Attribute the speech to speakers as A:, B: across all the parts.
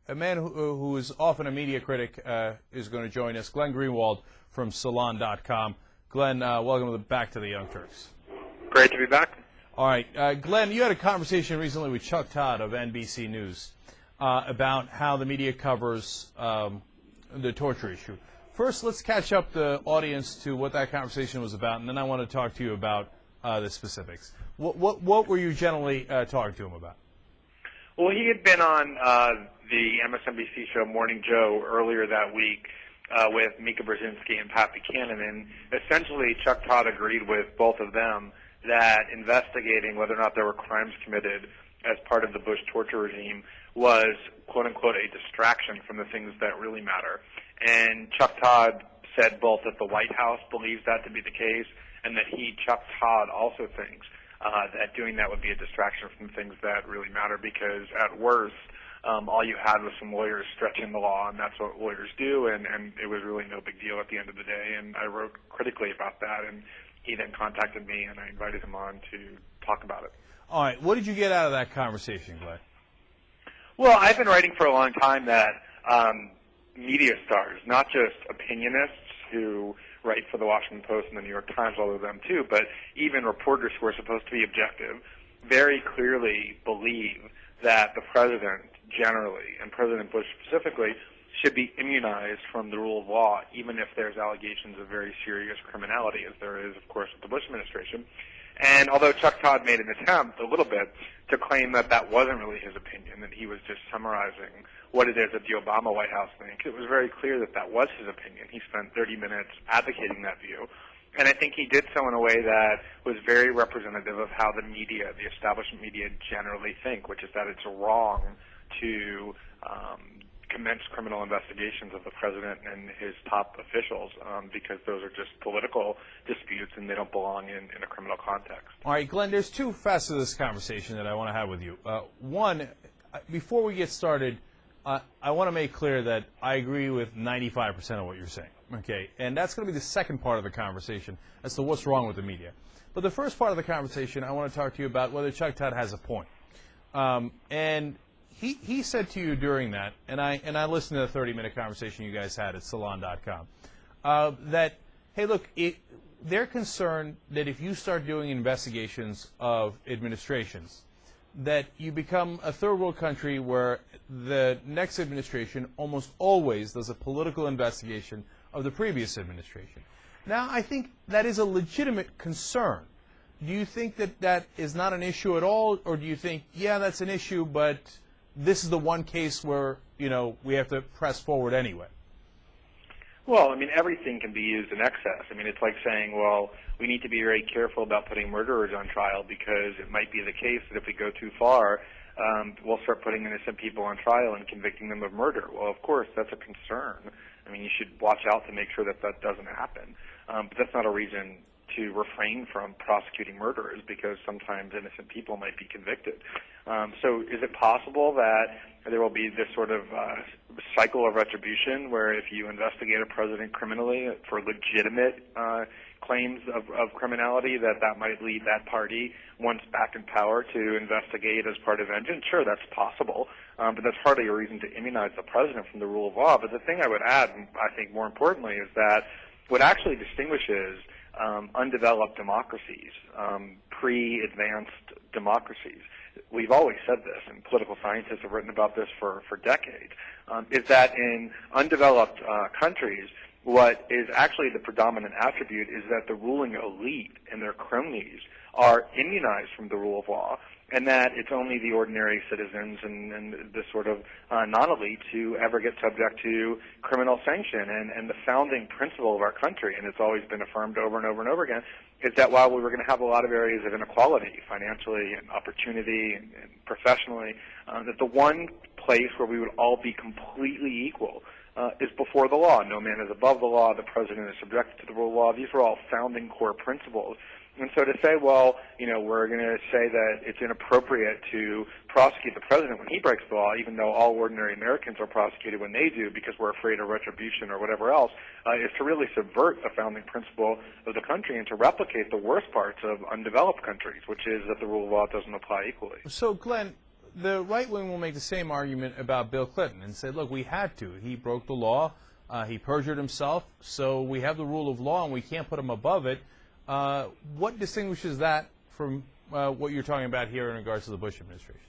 A: a man who is often a media critic is going to join us, Glenn Greenwald from Salon.com. Glenn, welcome back to the Young Turks.
B: Great to be back.
A: All right. Glenn, you had a conversation recently with Chuck Todd of NBC News about how the media covers the torture issue. First, let's catch up the audience to what that conversation was about, and then I want to talk to you about the specifics. What were you generally talking to him about?
B: Well, he had been on the MSNBC show Morning Joe earlier that week with Mika Brzezinski and Pat Buchanan, and essentially Chuck Todd agreed with both of them that investigating whether or not there were crimes committed as part of the Bush torture regime was, quote-unquote, a distraction from the things that really matter. And Chuck Todd said both that the White House believes that to be the case and that Chuck Todd, also thinks that doing that would be a distraction from things that really matter because, at worst, all you had was some lawyers stretching the law, and that's what lawyers do, and it was really no big deal at the end of the day. And I wrote critically about that, and he then contacted me, and I invited him on to talk about it.
A: All right. What did you get out of that conversation, Glenn?
B: Well, I've been writing for a long time that media stars, not just opinionists who write for the Washington Post and the New York Times, all of them too, but even reporters who are supposed to be objective, very clearly believe that the president generally, and President Bush specifically, should be immunized from the rule of law, even if there's allegations of very serious criminality, as there is, of course, with the Bush administration. And although Chuck Todd made an attempt a little bit to claim that that wasn't really his opinion, that he was just summarizing what it is that the Obama White House thinks, it was very clear that that was his opinion. He spent 30 minutes advocating that view. And I think he did so in a way that was very representative of how the media, the establishment media, generally think, which is that it's wrong to commence criminal investigations of the president and his top officials because those are just political disputes and they don't belong in a criminal context.
A: All right, Glenn, there's two facets of this conversation that I want to have with you. One, before we get started, I want to make clear that I agree with 95% of what you're saying, okay? And that's going to be the second part of the conversation as to what's wrong with the media. But the first part of the conversation, I want to talk to you about whether Chuck Todd has a point. And he said to you during that, and I listened to the 30-minute conversation you guys had at Salon.com, that, hey, look, they're concerned that if you start doing investigations of administrations, that you become a third world country where the next administration almost always does a political investigation of the previous administration. Now, I think that is a legitimate concern. Do you think that that is not an issue at all, or do you think, yeah, that's an issue, but this is the one case where, you know, we have to press forward anyway?
B: Well, I mean, everything can be used in excess. I mean, it's like saying, well, we need to be very careful about putting murderers on trial because it might be the case that if we go too far, we'll start putting innocent people on trial and convicting them of murder. Well, of course, that's a concern. I mean, you should watch out to make sure that that doesn't happen. But that's not a reason to refrain from prosecuting murderers because sometimes innocent people might be convicted. So is it possible that there will be this sort of cycle of retribution where if you investigate a president criminally for legitimate claims of criminality, that might lead that party, once back in power, to investigate as part of vengeance? Sure, that's possible, but that's hardly a reason to immunize the president from the rule of law. But the thing I would add, and I think more importantly, is that what actually distinguishes undeveloped democracies, pre-advanced democracies, we've always said this, and political scientists have written about this for decades, is that in undeveloped countries, what is actually the predominant attribute is that the ruling elite and their cronies are immunized from the rule of law, and that it's only the ordinary citizens and the sort of non-elites who ever get subject to criminal sanction. And the founding principle of our country, and it's always been affirmed over and over and over again, is that while we were going to have a lot of areas of inequality, financially and opportunity and professionally, that the one place where we would all be completely equal is before the law. No man is above the law. The president is subjected to the rule of law. These were all founding core principles. And so to say, well, you know, we're going to say that it's inappropriate to prosecute the president when he breaks the law, even though all ordinary Americans are prosecuted when they do because we're afraid of retribution or whatever else, is to really subvert the founding principle of the country and to replicate the worst parts of undeveloped countries, which is that the rule of law doesn't apply equally.
A: So, Glenn, the right wing will make the same argument about Bill Clinton and say, look, we had to. He broke the law. He perjured himself. So we have the rule of law, and we can't put him above it. What distinguishes that from what you're talking about here in regards to the Bush administration?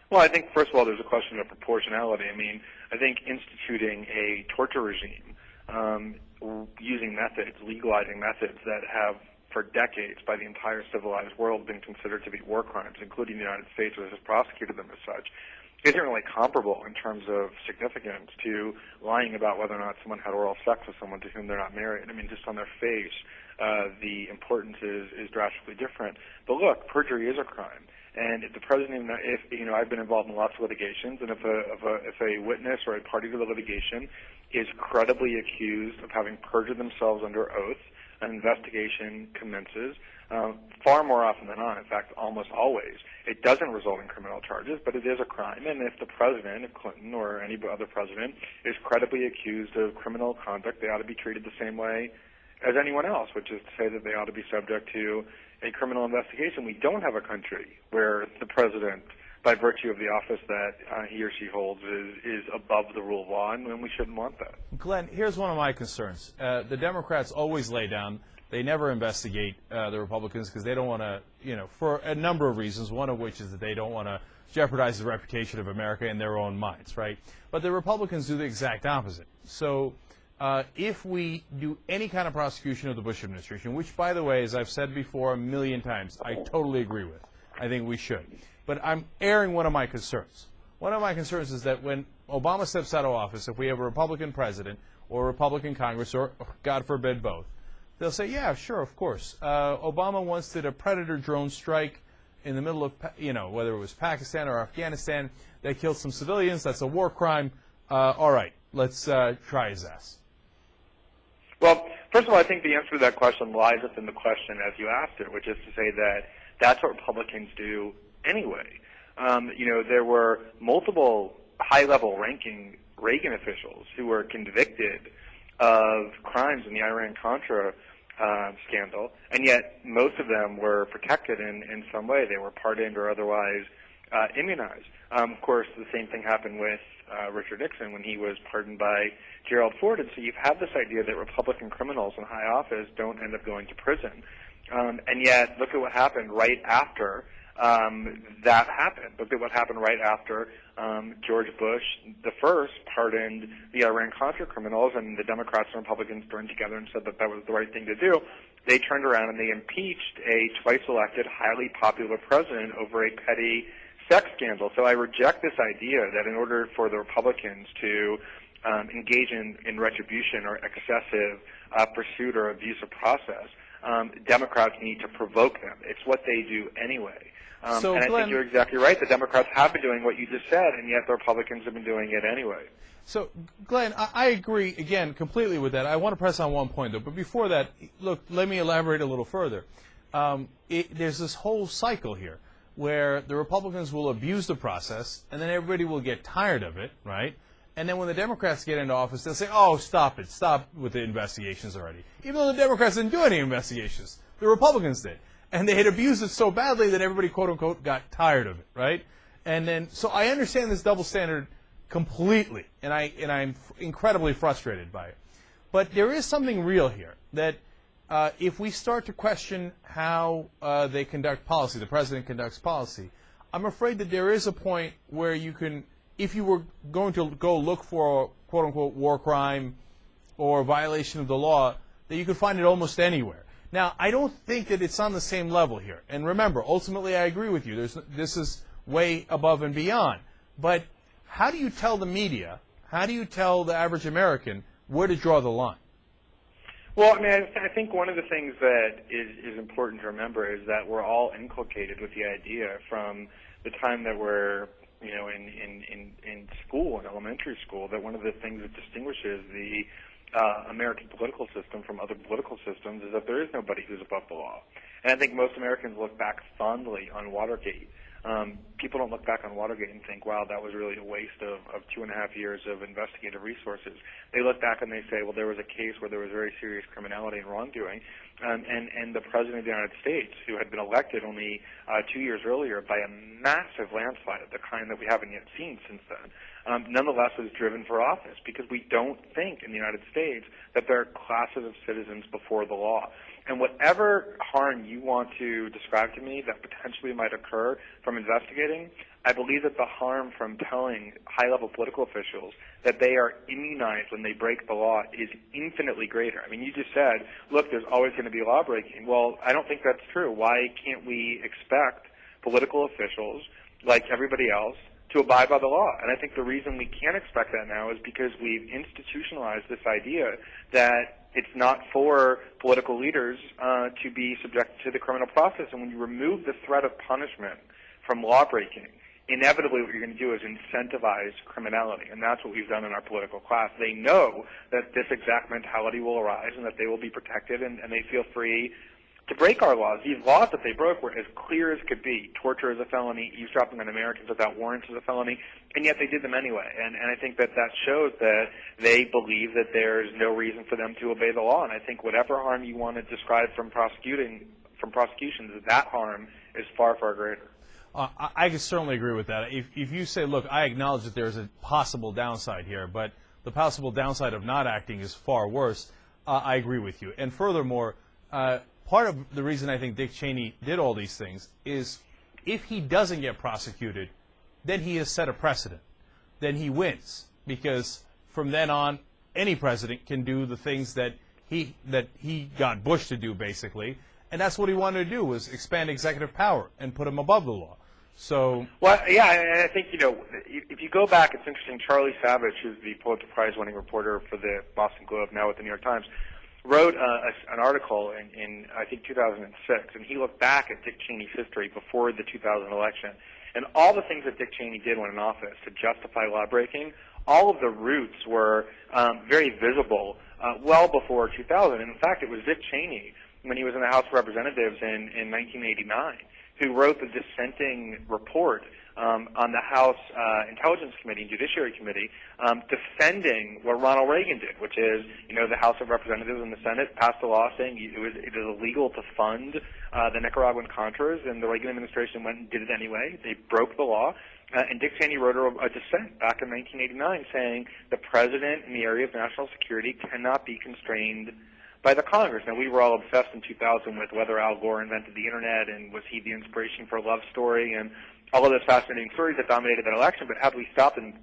B: Well, I think, first of all, there's a question of proportionality. I mean, I think instituting a torture regime, using methods, legalizing methods that have, for decades, by the entire civilized world, been considered to be war crimes, including the United States, which has prosecuted them as such, isn't really comparable in terms of significance to lying about whether or not someone had oral sex with someone to whom they're not married. I mean, just on their face, the importance is drastically different. But look, perjury is a crime. And if the president, I've been involved in lots of litigations, and if a witness or a party to the litigation is credibly accused of having perjured themselves under oath, an investigation commences. Far more often than not, in fact, almost always, it doesn't result in criminal charges, but it is a crime. And if the president, if Clinton or any other president, is credibly accused of criminal conduct, they ought to be treated the same way as anyone else, which is to say that they ought to be subject to a criminal investigation. We don't have a country where the president, by virtue of the office that he or she holds, is above the rule of law, and we shouldn't want that.
A: Glenn, here's one of my concerns. The Democrats always lay down. They never investigate the Republicans because they don't want to, for a number of reasons, one of which is that they don't want to jeopardize the reputation of America in their own minds, right? But the Republicans do the exact opposite. So if we do any kind of prosecution of the Bush administration, which, by the way, as I've said before a million times, I totally agree with. I think we should. But I'm airing one of my concerns. One of my concerns is that when Obama steps out of office, if we have a Republican president or a Republican Congress, or, God forbid, both, they'll say, yeah, sure, of course. Obama once did a Predator drone strike in the middle of, whether it was Pakistan or Afghanistan. They killed some civilians. That's a war crime. All right, let's try his ass.
B: Well, first of all, I think the answer to that question lies within the question as you asked it, which is to say that that's what Republicans do anyway. There were multiple high-level ranking Reagan officials who were convicted of crimes in the Iran-Contra scandal, and yet most of them were protected in some way. They were pardoned or otherwise immunized. Of course, the same thing happened with Richard Nixon when he was pardoned by Gerald Ford. And so you've had this idea that Republican criminals in high office don't end up going to prison. And yet, look at what happened right after that happened. Look at what happened right after George Bush the first pardoned the Iran-Contra criminals, and the Democrats and Republicans joined together and said that that was the right thing to do. They turned around and they impeached a twice-elected, highly popular president over a petty sex scandal. So I reject this idea that in order for the Republicans to engage in retribution or excessive pursuit or abuse of process, Democrats need to provoke them. It's what they do anyway. And I think you're exactly right. The Democrats have been doing what you just said, and yet the Republicans have been doing it anyway.
A: So, Glenn, I agree, again, completely with that. I want to press on one point, though. But before that, look, let me elaborate a little further. There's this whole cycle here where the Republicans will abuse the process, and then everybody will get tired of it, right? And then when the Democrats get into office, they'll say, oh, stop it. Stop with the investigations already. Even though the Democrats didn't do any investigations. The Republicans did. And they had abused it so badly that everybody, quote unquote, got tired of it, right? And then, so I understand this double standard completely, and I'm incredibly frustrated by it. But there is something real here, that if we start to question how they conduct policy, the president conducts policy, I'm afraid that there is a point where you can, if you were going to go look for a, quote unquote, war crime or violation of the law, that you could find it almost anywhere. Now, I don't think that it's on the same level here. And remember, ultimately, I agree with you. This is way above and beyond. But how do you tell the media, how do you tell the average American where to draw the line?
B: Well, I mean, I think one of the things that is important to remember is that we're all inculcated with the idea from the time that we're, in school, in elementary school, that one of the things that distinguishes the American political system from other political systems is that there is nobody who's above the law. And I think most Americans look back fondly on Watergate. People don't look back on Watergate and think, wow, that was really a waste of 2.5 years of investigative resources. They look back and they say, well, there was a case where there was very serious criminality and wrongdoing. and the President of the United States, who had been elected only 2 years earlier by a massive landslide of the kind that we haven't yet seen since then, nonetheless was driven for office because we don't think in the United States that there are classes of citizens before the law. And whatever harm you want to describe to me that potentially might occur from investigating, I believe that the harm from telling high-level political officials that they are immunized when they break the law is infinitely greater. I mean, you just said, look, there's always going to be law breaking. Well, I don't think that's true. Why can't we expect political officials, like everybody else, to abide by the law? And I think the reason we can't expect that now is because we've institutionalized this idea that it's not for political leaders to be subjected to the criminal process. And when you remove the threat of punishment from law-breaking, inevitably what you're going to do is incentivize criminality, and that's what we've done in our political class. They know that this exact mentality will arise and that they will be protected, and they feel free to break our laws. These laws that they broke were as clear as could be. Torture is a felony, eavesdropping on Americans without warrants is a felony, and yet they did them anyway. And I think that shows that they believe that there's no reason for them to obey the law. And I think whatever harm you want to describe from prosecutions, that harm is far, far greater.
A: I can certainly agree with that. If you say, look, I acknowledge that there's a possible downside here, but the possible downside of not acting is far worse, I agree with you. And furthermore, part of the reason I think Dick Cheney did all these things is if he doesn't get prosecuted, then he has set a precedent. Then he wins, because from then on, any president can do the things that he got Bush to do, basically. And that's what he wanted to do, was expand executive power and put him above the law. So,
B: well, yeah, and I think, if you go back, it's interesting. Charlie Savage, who's the Pulitzer Prize-winning reporter for the Boston Globe, now with the New York Times, wrote an article in I think 2006, and he looked back at Dick Cheney's history before the 2000 election, and all the things that Dick Cheney did when in office to justify law-breaking, all of the roots were very visible well before 2000. And in fact, it was Dick Cheney, when he was in the House of Representatives in 1989, who wrote the dissenting report on the House Intelligence Committee and Judiciary Committee defending what Ronald Reagan did, which is, the House of Representatives and the Senate passed a law saying it is illegal to fund the Nicaraguan Contras, and the Reagan administration went and did it anyway. They broke the law. And Dick Cheney wrote a dissent back in 1989 saying the president in the area of national security cannot be constrained by the Congress. Now, we were all obsessed in 2000 with whether Al Gore invented the Internet and was he the inspiration for a love story and all of those fascinating stories that dominated that election. But had we stopped and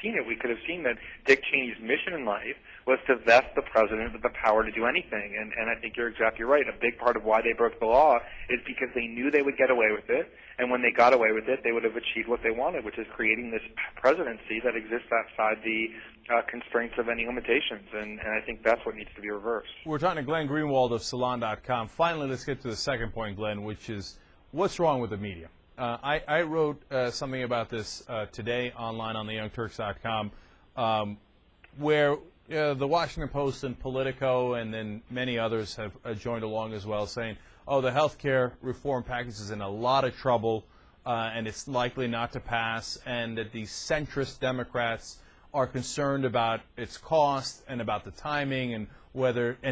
B: seen it, we could have seen that Dick Cheney's mission in life was to vest the president with the power to do anything. And I think you're exactly right. A big part of why they broke the law is because they knew they would get away with it. And when they got away with it, they would have achieved what they wanted, which is creating this presidency that exists outside the constraints of any limitations. And I think that's what needs to be reversed.
A: We're talking to Glenn Greenwald of Salon.com. Finally, let's get to the second point, Glenn, which is what's wrong with the media? I wrote something about this today online on theyoungturks.com where the Washington Post and Politico and then many others have joined along as well, saying, oh, the health care reform package is in a lot of trouble and it's likely not to pass, and that these centrist Democrats are concerned about its cost and about the timing and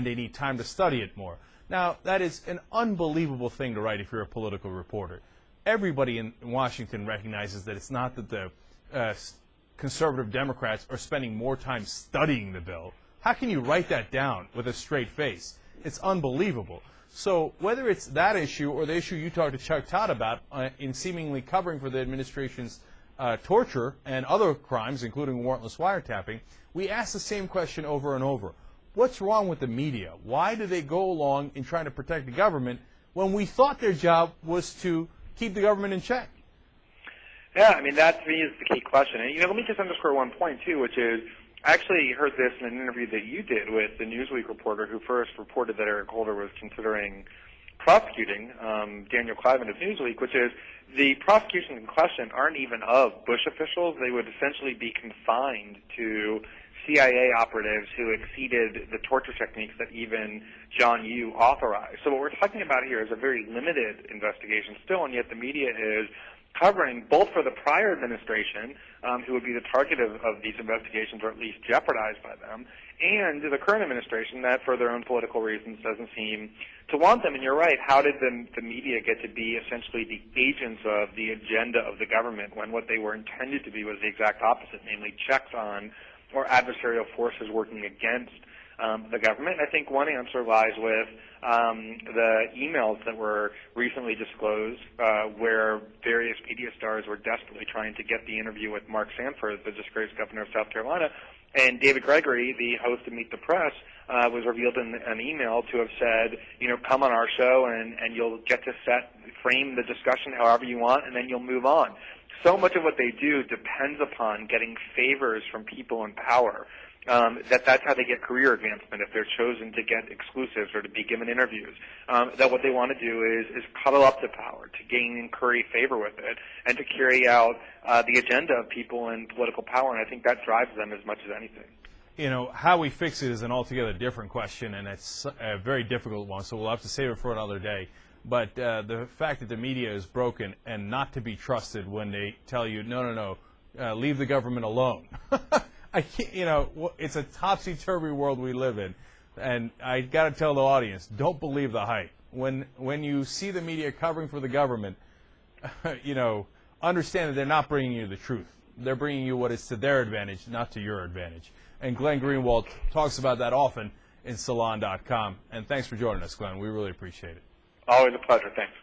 A: they need time to study it more. Now, that is an unbelievable thing to write if you're a political reporter. Everybody in Washington recognizes that it's not that the conservative Democrats are spending more time studying the bill. How can you write that down with a straight face? It's unbelievable. So whether it's that issue or the issue you talked to Chuck Todd about in seemingly covering for the administration's torture and other crimes, including warrantless wiretapping, we ask the same question over and over. What's wrong with the media? Why do they go along in trying to protect the government when we thought their job was to keep the government in check?
B: Yeah, I mean, that to me is the key question. And, let me just underscore one point, too, which is I actually heard this in an interview that you did with the Newsweek reporter who first reported that Eric Holder was considering prosecuting Daniel Cliven of Newsweek, which is the prosecutions in question aren't even of Bush officials. They would essentially be confined to CIA operatives who exceeded the torture techniques that even John Yoo authorized. So what we're talking about here is a very limited investigation still, and yet the media is covering both for the prior administration, who would be the target of these investigations or at least jeopardized by them, and the current administration that, for their own political reasons, doesn't seem to want them. And you're right, how did the media get to be essentially the agents of the agenda of the government when what they were intended to be was the exact opposite, namely checks on or adversarial forces working against the government? I think one answer lies with the emails that were recently disclosed where various media stars were desperately trying to get the interview with Mark Sanford, the disgraced governor of South Carolina. And David Gregory, the host of Meet the Press, was revealed in an email to have said, come on our show and you'll get to frame the discussion however you want, and then you'll move on. So much of what they do depends upon getting favors from people in power. That's how they get career advancement if they're chosen to get exclusives or to be given interviews. That what they want to do is cuddle up to power, to gain and curry favor with it, and to carry out the agenda of people in political power, and I think that drives them as much as anything.
A: How we fix it is an altogether different question, and it's a very difficult one, so we'll have to save it for another day. But the fact that the media is broken and not to be trusted when they tell you, no, leave the government alone. I can't, it's a topsy-turvy world we live in, and I got to tell the audience, don't believe the hype. When you see the media covering for the government, understand that they're not bringing you the truth. They're bringing you what is to their advantage, not to your advantage. And Glenn Greenwald talks about that often in Salon.com. And thanks for joining us, Glenn. We really appreciate it.
B: Always a pleasure. Thanks.